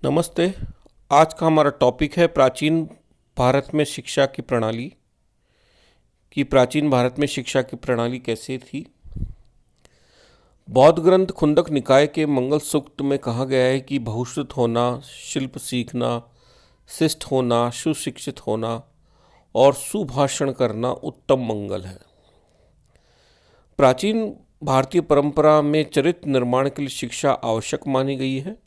नमस्ते। आज का हमारा टॉपिक है प्राचीन भारत में शिक्षा की प्रणाली। प्राचीन भारत में शिक्षा की प्रणाली कैसे थी। बौद्ध ग्रंथ खुंडक निकाय के मंगल सूक्त में कहा गया है कि बहुश्रुत होना, शिल्प सीखना, शिष्ट होना, सुशिक्षित होना और सुभाषण करना उत्तम मंगल है। प्राचीन भारतीय परंपरा में चरित्र निर्माण के लिए शिक्षा आवश्यक मानी गई है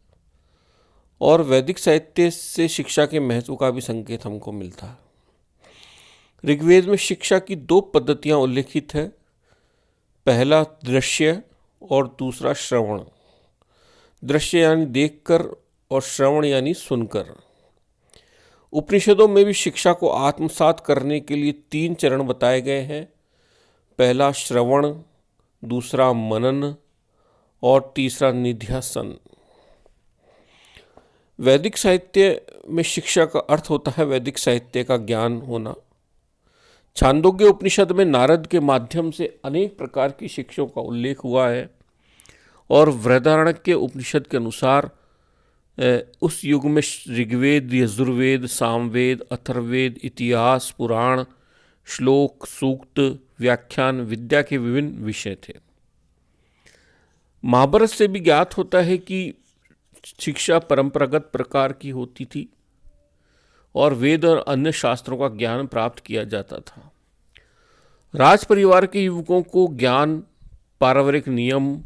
और वैदिक साहित्य से शिक्षा के महत्व का भी संकेत हमको मिलता है। ऋग्वेद में शिक्षा की दो पद्धतियां उल्लेखित है, पहला दृश्य और दूसरा श्रवण। दृश्य यानी देखकर और श्रवण यानी सुनकर। उपनिषदों में भी शिक्षा को आत्मसात करने के लिए 3 चरण बताए गए हैं, पहला श्रवण, दूसरा मनन और तीसरा निध्यासन। वैदिक साहित्य में शिक्षा का अर्थ होता है वैदिक साहित्य का ज्ञान होना। छांदोग्य उपनिषद में नारद के माध्यम से अनेक प्रकार की शिक्षाओं का उल्लेख हुआ है और बृहदारण्यक उपनिषद के अनुसार उस युग में ऋग्वेद, यजुर्वेद, सामवेद, अथर्ववेद, इतिहास, पुराण, श्लोक, सूक्त, व्याख्यान, विद्या के विभिन्न विषय थे। महाभारत से भी ज्ञात होता है कि शिक्षा परंपरागत प्रकार की होती थी और वेद और अन्य शास्त्रों का ज्ञान प्राप्त किया जाता था। राज परिवार के युवकों को ज्ञान, पारिवारिक नियम,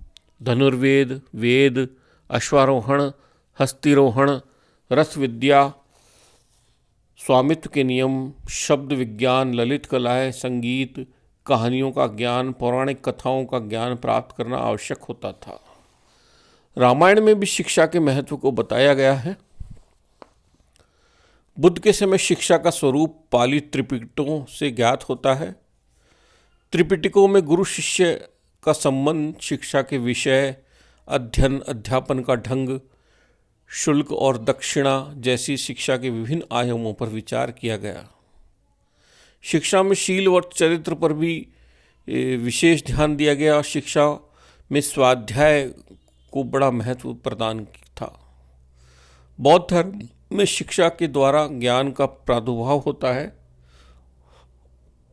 धनुर्वेद, वेद, अश्वारोहण, हस्तिरोहण, रथ विद्या, स्वामित्व के नियम, शब्द विज्ञान, ललित कलाएं, संगीत, कहानियों का ज्ञान, पौराणिक कथाओं का ज्ञान प्राप्त करना आवश्यक होता था। रामायण में भी शिक्षा के महत्व को बताया गया है। बुद्ध के समय शिक्षा का स्वरूप पाली त्रिपिटकों से ज्ञात होता है। त्रिपिटकों में गुरु शिष्य का संबंध, शिक्षा के विषय, अध्ययन, अध्यापन का ढंग, शुल्क और दक्षिणा जैसी शिक्षा के विभिन्न आयामों पर विचार किया गया। शिक्षा में शील और चरित्र पर भी विशेष ध्यान दिया गया। शिक्षा में स्वाध्याय को बड़ा महत्व प्रदान था। बौद्ध धर्म में शिक्षा के द्वारा ज्ञान का प्रादुर्भाव होता है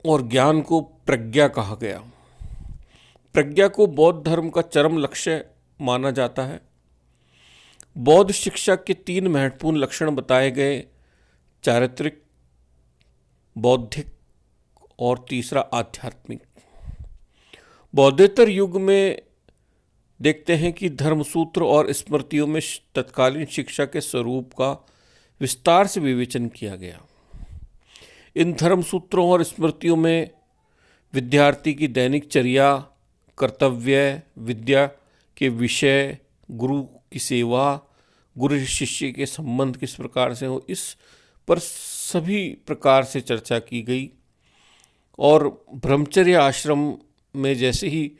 और ज्ञान को प्रज्ञा कहा गया। प्रज्ञा को बौद्ध धर्म का चरम लक्ष्य माना जाता है। बौद्ध शिक्षा के 3 महत्वपूर्ण लक्षण बताए गए, चारित्रिक, बौद्धिक और तीसरा आध्यात्मिक। बौद्धोत्तर युग में देखते हैं कि धर्मसूत्र और स्मृतियों में तत्कालीन शिक्षा के स्वरूप का विस्तार से विवेचन किया गया। इन धर्मसूत्रों और स्मृतियों में विद्यार्थी की दैनिक चर्या, कर्तव्य, विद्या के विषय, गुरु की सेवा, गुरु शिष्य के संबंध किस प्रकार से हो, इस पर सभी प्रकार से चर्चा की गई। और ब्रह्मचर्य आश्रम में जैसे ही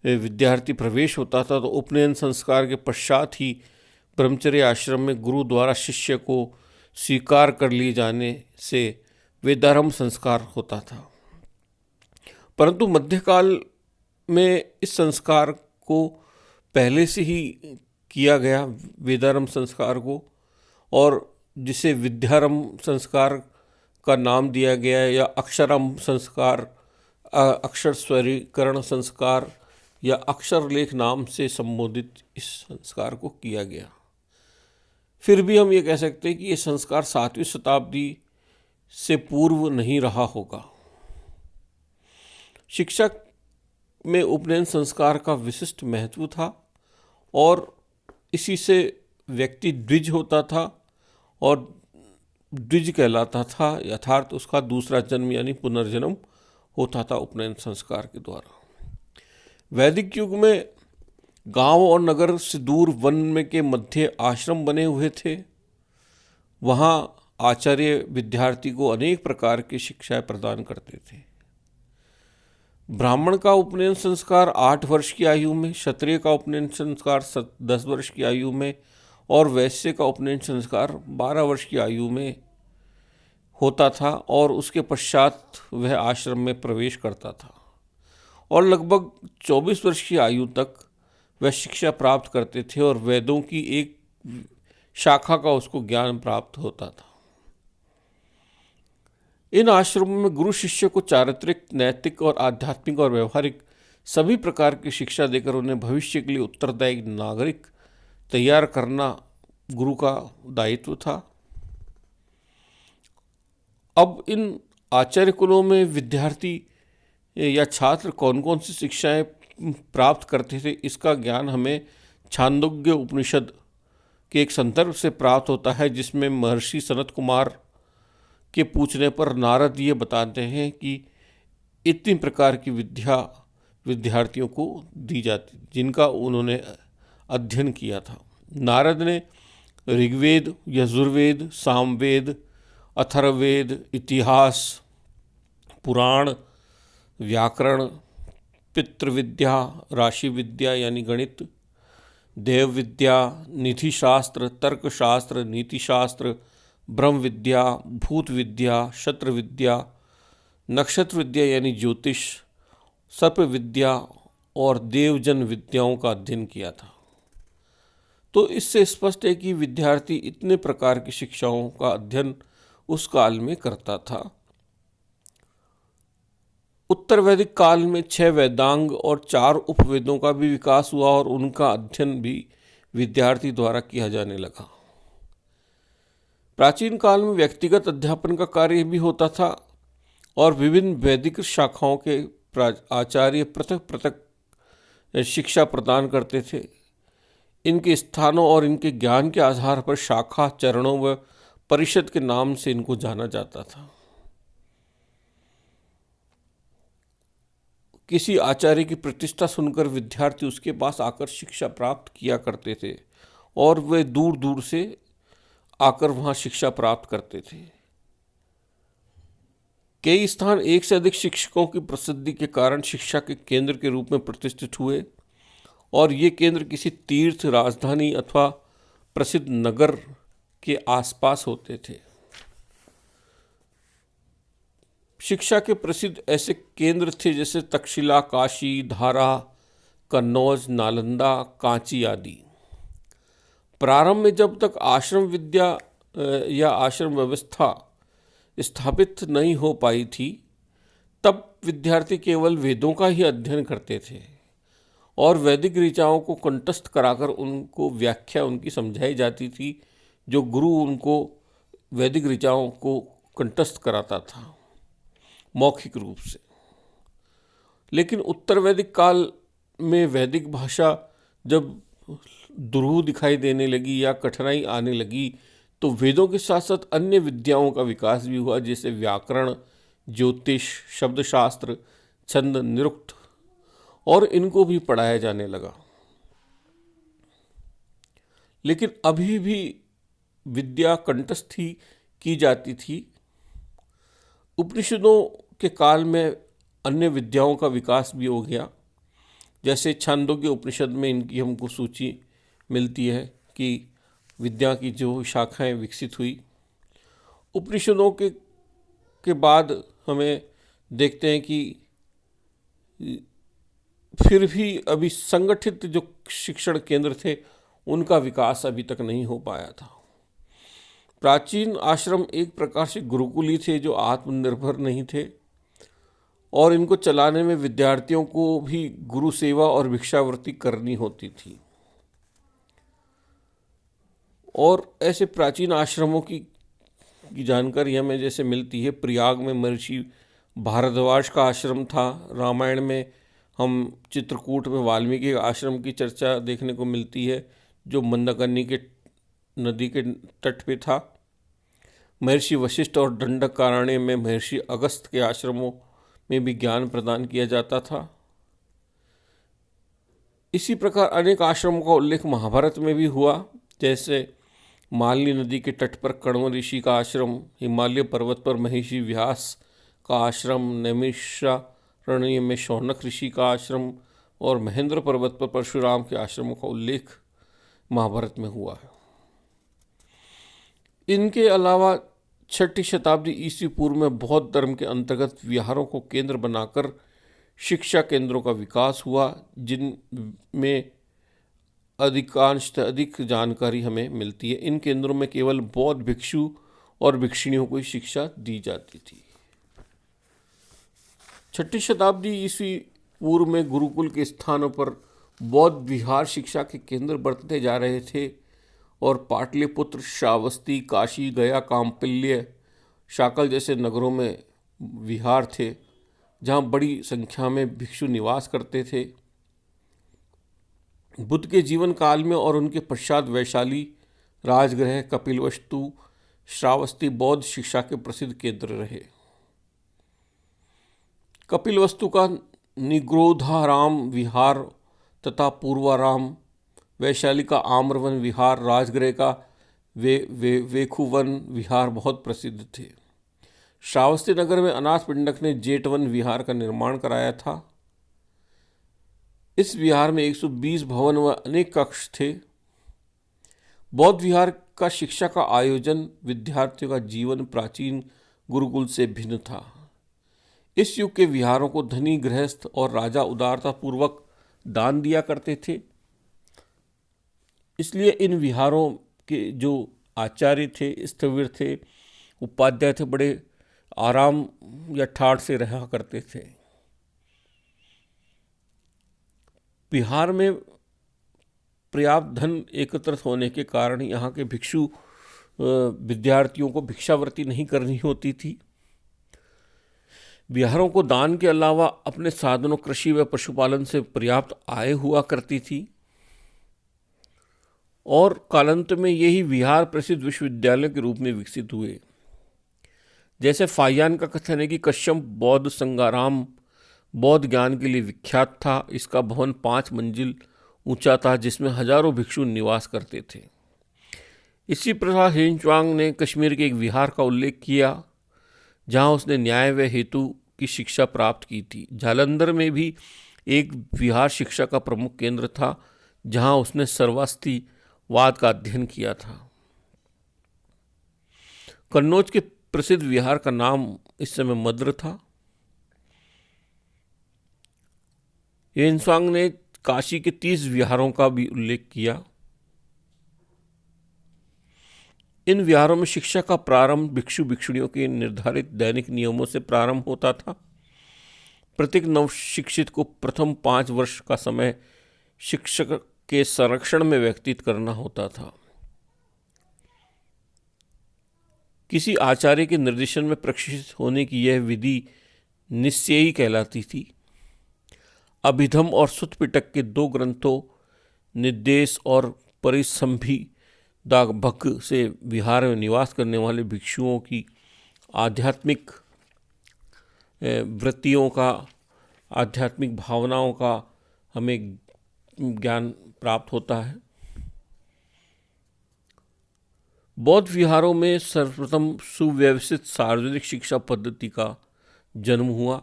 विद्यार्थी प्रवेश होता था तो उपनयन संस्कार के पश्चात ही ब्रह्मचर्य आश्रम में गुरु द्वारा शिष्य को स्वीकार कर लिए जाने से वेदारंभ संस्कार होता था। परंतु मध्यकाल में इस संस्कार को पहले से ही किया गया, वेदारंभ संस्कार को, और जिसे विद्यारंभ संस्कार का नाम दिया गया या अक्षरंभ संस्कार, अक्षर स्वरीकरण संस्कार या अक्षर लेख नाम से संबोधित इस संस्कार को किया गया। फिर भी हम ये कह सकते हैं कि ये संस्कार 7वीं शताब्दी से पूर्व नहीं रहा होगा। शिक्षा में उपनयन संस्कार का विशिष्ट महत्व था और इसी से व्यक्ति द्विज होता था और द्विज कहलाता था, यथार्थ उसका दूसरा जन्म यानी पुनर्जन्म होता था उपनयन संस्कार के द्वारा। वैदिक युग में गांव और नगर से दूर वन में के मध्य आश्रम बने हुए थे। वहाँ आचार्य विद्यार्थी को अनेक प्रकार की शिक्षाएं प्रदान करते थे। ब्राह्मण का उपनयन संस्कार 8 वर्ष की आयु में, क्षत्रिय का उपनयन संस्कार 10 वर्ष की आयु में और वैश्य का उपनयन संस्कार 12 वर्ष की आयु में होता था और उसके पश्चात वह आश्रम में प्रवेश करता था और लगभग 24 वर्ष की आयु तक वह शिक्षा प्राप्त करते थे और वेदों की एक शाखा का उसको ज्ञान प्राप्त होता था। इन आश्रमों में गुरु शिष्य को चारित्रिक, नैतिक और आध्यात्मिक और व्यवहारिक सभी प्रकार की शिक्षा देकर उन्हें भविष्य के लिए उत्तरदायी नागरिक तैयार करना गुरु का दायित्व था। अब इन आचार्य कुलों में विद्यार्थी या छात्र कौन कौन सी शिक्षाएं प्राप्त करते थे, इसका ज्ञान हमें छांदोग्य उपनिषद के एक संदर्भ से प्राप्त होता है, जिसमें महर्षि सनत कुमार के पूछने पर नारद ये बताते हैं कि इतनी प्रकार की विद्या विद्यार्थियों को दी जाती जिनका उन्होंने अध्ययन किया था। नारद ने ऋग्वेद, यजुर्वेद, सामवेद, अथर्ववेद, इतिहास, पुराण, व्याकरण, पितृविद्या, राशि विद्या यानी गणित, देव विद्या, निधिशास्त्र, तर्कशास्त्र, नीतिशास्त्र, ब्रह्म विद्या, भूत विद्या, शत्र विद्या, नक्षत्र विद्या यानी ज्योतिष, सर्प विद्या और देवजन विद्याओं का अध्ययन किया था। तो इससे स्पष्ट है कि विद्यार्थी इतने प्रकार की शिक्षाओं का अध्ययन उस काल में करता था। उत्तर वैदिक काल में 6 वेदांग और 4 उपवेदों का भी विकास हुआ और उनका अध्ययन भी विद्यार्थी द्वारा किया जाने लगा। प्राचीन काल में व्यक्तिगत अध्यापन का कार्य भी होता था और विभिन्न वैदिक शाखाओं के आचार्य पृथक पृथक शिक्षा प्रदान करते थे। इनके स्थानों और इनके ज्ञान के आधार पर शाखा, चरणों व परिषद के नाम से इनको जाना जाता था। किसी आचार्य की प्रतिष्ठा सुनकर विद्यार्थी उसके पास आकर शिक्षा प्राप्त किया करते थे और वे दूर दूर से आकर वहाँ शिक्षा प्राप्त करते थे। कई स्थान एक से अधिक शिक्षकों की प्रसिद्धि के कारण शिक्षा के केंद्र के रूप में प्रतिष्ठित हुए और ये केंद्र किसी तीर्थ, राजधानी अथवा प्रसिद्ध नगर के आसपास होते थे। शिक्षा के प्रसिद्ध ऐसे केंद्र थे जैसे तक्षशिला, काशी, धारा, कन्नौज, नालंदा, कांची आदि। प्रारंभ में जब तक आश्रम विद्या या आश्रम व्यवस्था स्थापित नहीं हो पाई थी, तब विद्यार्थी केवल वेदों का ही अध्ययन करते थे और वैदिक ऋचाओं को कंठस्थ कराकर उनको व्याख्या उनकी समझाई जाती थी, जो गुरु उनको वैदिक ऋचाओं को कंठस्थ कराता था मौखिक रूप से। लेकिन उत्तर वैदिक काल में वैदिक भाषा जब दुरूह दिखाई देने लगी या कठिनाई आने लगी, तो वेदों के साथ साथ अन्य विद्याओं का विकास भी हुआ, जैसे व्याकरण, ज्योतिष, शब्दशास्त्र, छंद, निरुक्त, और इनको भी पढ़ाया जाने लगा। लेकिन अभी भी विद्या कंठस्थ ही की जाती थी। उपनिषदों के काल में अन्य विद्याओं का विकास भी हो गया, जैसे छांदोग्य उपनिषद में इनकी हमको सूची मिलती है कि विद्या की जो शाखाएं विकसित हुई। उपनिषदों के बाद हमें देखते हैं कि फिर भी अभी संगठित जो शिक्षण केंद्र थे उनका विकास अभी तक नहीं हो पाया था। प्राचीन आश्रम एक प्रकार से गुरुकुली थे जो आत्मनिर्भर नहीं थे और इनको चलाने में विद्यार्थियों को भी गुरु सेवा और भिक्षावृत्ति करनी होती थी। और ऐसे प्राचीन आश्रमों की जानकारी हमें जैसे मिलती है, प्रयाग में महर्षि भारद्वाज का आश्रम था। रामायण में हम चित्रकूट में वाल्मीकि आश्रम की चर्चा देखने को मिलती है, जो मंदाकिनी के नदी के तट पे था। महर्षि वशिष्ठ और दंडकारण्य में महर्षि अगस्त के आश्रमों में भी ज्ञान प्रदान किया जाता था। इसी प्रकार अनेक आश्रमों का उल्लेख महाभारत में भी हुआ, जैसे मालिनी नदी के तट पर कण्व ऋषि का आश्रम, हिमालय पर्वत पर महर्षि व्यास का आश्रम, नैमिषारण्य में शौनक ऋषि का आश्रम और महेंद्र पर्वत पर परशुराम के आश्रमों का उल्लेख महाभारत में हुआ है। इनके अलावा 6ठी शताब्दी ईस्वी पूर्व में बौद्ध धर्म के अंतर्गत विहारों को केंद्र बनाकर शिक्षा केंद्रों का विकास हुआ, जिनमें अधिकांशतः अधिक जानकारी हमें मिलती है। इन केंद्रों में केवल बौद्ध भिक्षु और भिक्षुणियों को ही शिक्षा दी जाती थी। 6ठी शताब्दी ईस्वी पूर्व में गुरुकुल के स्थानों पर बौद्ध विहार शिक्षा के केंद्र बढ़ते जा रहे थे और पाटलिपुत्र, श्रावस्ती, काशी, गया, काम्पिल्य, शाकल जैसे नगरों में विहार थे जहाँ बड़ी संख्या में भिक्षु निवास करते थे। बुद्ध के जीवन काल में और उनके पश्चात वैशाली, राजगृह, कपिलवस्तु, श्रावस्ती बौद्ध शिक्षा के प्रसिद्ध केंद्र रहे। कपिलवस्तु का निग्रोधाराम विहार तथा पूर्वाराम, वैशाली का आम्रवन विहार, राजगृह का वेखुवन विहार बहुत प्रसिद्ध थे। श्रावस्ती नगर में अनाथ पिंडक ने जेठवन विहार का निर्माण कराया था। इस विहार में 120 भवन व अनेक कक्ष थे। बौद्ध विहार का शिक्षा का आयोजन, विद्यार्थियों का जीवन प्राचीन गुरुकुल से भिन्न था। इस युग के विहारों को धनी गृहस्थ और राजा उदारता पूर्वक दान दिया करते थे। इसलिए इन विहारों के जो आचार्य थे, स्थविर थे, उपाध्याय थे, बड़े आराम या ठाठ से रहा करते थे। बिहार में पर्याप्त धन एकत्रित होने के कारण यहाँ के भिक्षु विद्यार्थियों को भिक्षावृत्ति नहीं करनी होती थी। बिहारों को दान के अलावा अपने साधनों, कृषि व पशुपालन से पर्याप्त आय हुआ करती थी और कालांतर में यही विहार प्रसिद्ध विश्वविद्यालय के रूप में विकसित हुए। जैसे फाहियान का कथन है कि कश्यप बौद्ध संगाराम बौद्ध ज्ञान के लिए विख्यात था। इसका भवन 5 मंजिल ऊंचा था जिसमें हजारों भिक्षु निवास करते थे। इसी प्रकार हेनच्वांग ने कश्मीर के एक विहार का उल्लेख किया जहां उसने न्याय व हेतु की शिक्षा प्राप्त की थी। जालंधर में भी एक विहार शिक्षा का प्रमुख केंद्र था जहां उसने सर्वास्तिवाद का अध्ययन किया था। कन्नौज के प्रसिद्ध विहार का नाम इस समय मद्र था। हेनच्वांग ने काशी के 30 विहारों का भी उल्लेख किया। इन विहारों में शिक्षा का प्रारंभ भिक्षु भिक्षुणियों के निर्धारित दैनिक नियमों से प्रारंभ होता था। प्रत्येक नवशिक्षित को प्रथम 5 वर्ष का समय शिक्षक के संरक्षण में व्यतीत करना होता था। किसी आचार्य के निर्देशन में प्रशिक्षित होने की यह विधि निश्चयी कहलाती थी। अभिधम और सुत्त पिटक के 2 ग्रंथों निर्देश और परिसंभि दागभग से विहार में निवास करने वाले भिक्षुओं की आध्यात्मिक वृत्तियों का, आध्यात्मिक भावनाओं का हमें ज्ञान प्राप्त होता है। बौद्ध विहारों में सर्वप्रथम सुव्यवस्थित सार्वजनिक शिक्षा पद्धति का जन्म हुआ।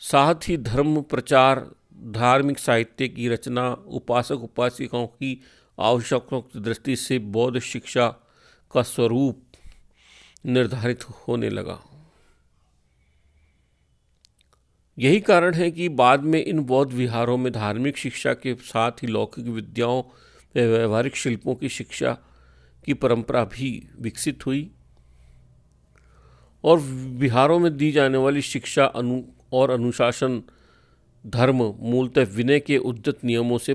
साथ ही धर्म प्रचार, धार्मिक साहित्य की रचना, उपासक उपासिकाओं की आवश्यकताओं की दृष्टि से बौद्ध शिक्षा का स्वरूप निर्धारित होने लगा। यही कारण है कि बाद में इन बौद्ध विहारों में धार्मिक शिक्षा के साथ ही लौकिक विद्याओं व व्यवहारिक शिल्पों की शिक्षा की परंपरा भी विकसित हुई और विहारों में दी जाने वाली शिक्षा अनुशासन, धर्म मूलतः विनय के उद्धत नियमों से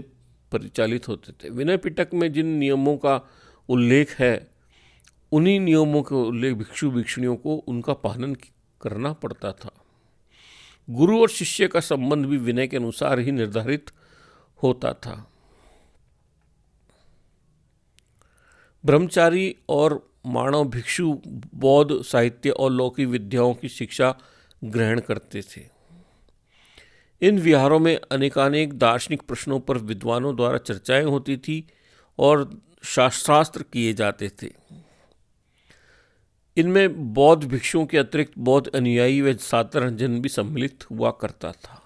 परिचालित होते थे। विनय पिटक में जिन नियमों का उल्लेख है उन्हीं नियमों के उल्लेख भिक्षु भिक्षुणियों को उनका पालन करना पड़ता था। गुरु और शिष्य का संबंध भी विनय के अनुसार ही निर्धारित होता था। ब्रह्मचारी और मानव भिक्षु बौद्ध साहित्य और लौकिक विद्याओं की शिक्षा ग्रहण करते थे। इन विहारों में अनेकानेक दार्शनिक प्रश्नों पर विद्वानों द्वारा चर्चाएं होती थी और शास्त्रास्त्र किए जाते थे। इनमें बौद्ध भिक्षुओं के अतिरिक्त बौद्ध अनुयायी व साधारण जन भी सम्मिलित हुआ करता था।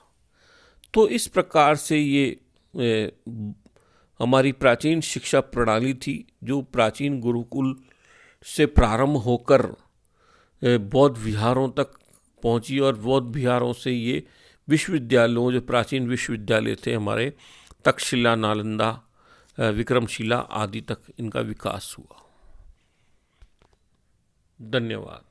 तो इस प्रकार से ये हमारी प्राचीन शिक्षा प्रणाली थी जो प्राचीन गुरुकुल से प्रारंभ होकर बौद्ध विहारों तक पहुंची और बौद्ध विहारों से ये विश्वविद्यालयों, जो प्राचीन विश्वविद्यालय थे हमारे, तक्षशिला, नालंदा, विक्रमशिला आदि तक इनका विकास हुआ। धन्यवाद।